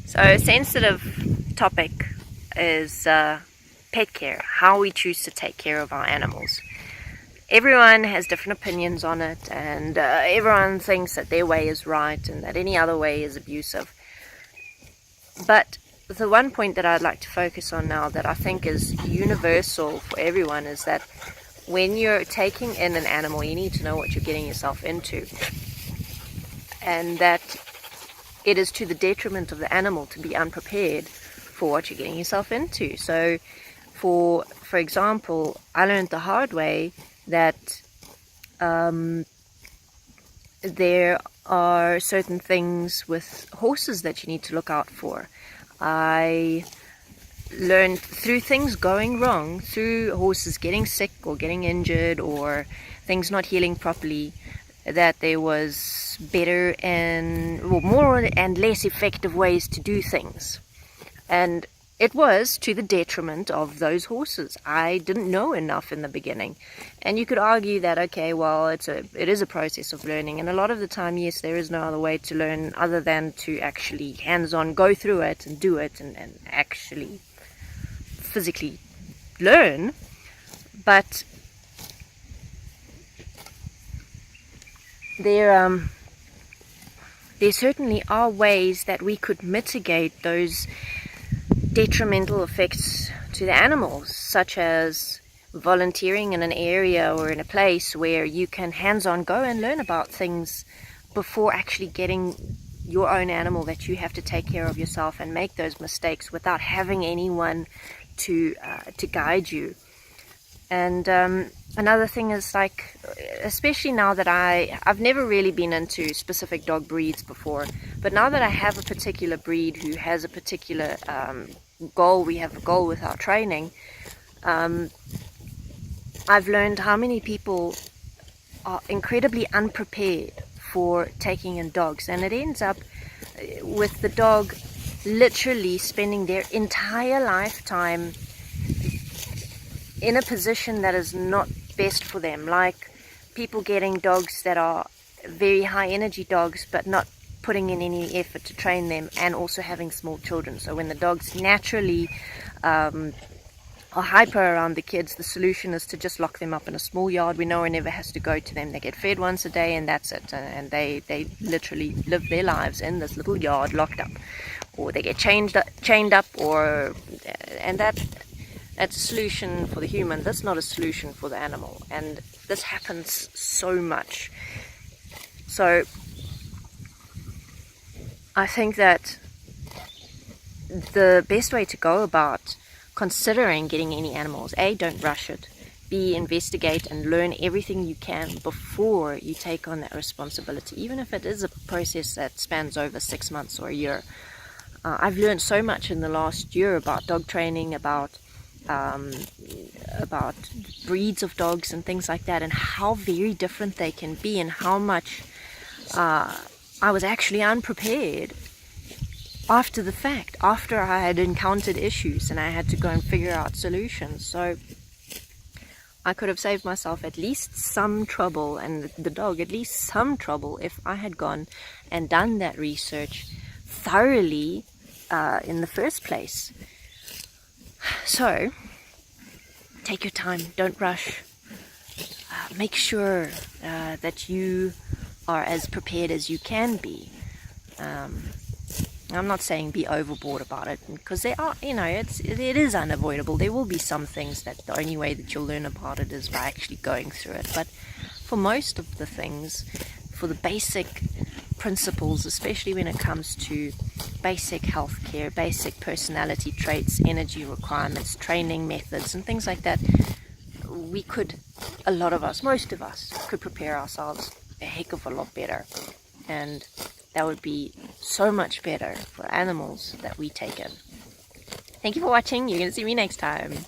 So a sensitive topic is pet care, how we choose to take care of our animals. Everyone has different opinions on it, and everyone thinks that their way is right and that any other way is abusive. But the one point that I'd like to focus on now that I think is universal for everyone is that when you're taking in an animal, you need to know what you're getting yourself into. And that it is to the detriment of the animal to be unprepared for what you're getting yourself into. So, for example, I learned the hard way that there are certain things with horses that you need to look out for. I learned through things going wrong, through horses getting sick or getting injured or things not healing properly, that there was better and more and less effective ways to do things, and it was to the detriment of those horses. I didn't know enough in the beginning, and you could argue that okay, well, it is a process of learning, and a lot of the time, yes, there is no other way to learn other than to actually hands-on go through it and do it and actually physically learn. But there certainly are ways that we could mitigate those detrimental effects to the animals, such as volunteering in an area or in a place where you can hands-on go and learn about things before actually getting your own animal that you have to take care of yourself, and make those mistakes without having anyone to guide you. And another thing is, like, especially now that I've never really been into specific dog breeds before, but now that I have a particular breed who has a particular goal, we have a goal with our training, I've learned how many people are incredibly unprepared for taking in dogs, and it ends up with the dog literally spending their entire lifetime in a position that is not best for them, like people getting dogs that are very high energy dogs but not putting in any effort to train them, and also having small children. So when the dogs naturally are hyper around the kids, the solution is to just lock them up in a small yard where no one ever has to go to them. They get fed once a day and that's it, and they literally live their lives in this little yard locked up, or they get chained up, and that's a solution for the human. That's not a solution for the animal, and this happens so much. So I think that the best way to go about considering getting any animals, A, don't rush it, B, investigate and learn everything you can before you take on that responsibility, even if it is a process that spans over 6 months or a year. I've learned so much in the last year about dog training, about breeds of dogs and things like that, and how very different they can be, and how much I was actually unprepared after the fact, after I had encountered issues and I had to go and figure out solutions. So I could have saved myself at least some trouble, and the dog at least some trouble, if I had gone and done that research thoroughly in the first place. So take your time, don't rush. Make sure that you are as prepared as you can be. I'm not saying be overboard about it, because there are, it is unavoidable. There will be some things that the only way that you'll learn about it is by actually going through it. But for most of the things, for the basic principles, especially when it comes to basic health care, basic personality traits, energy requirements, training methods, and things like that, we could, a lot of us, most of us, could prepare ourselves a heck of a lot better. And that would be so much better for animals that we take in. Thank you for watching. You're going to see me next time.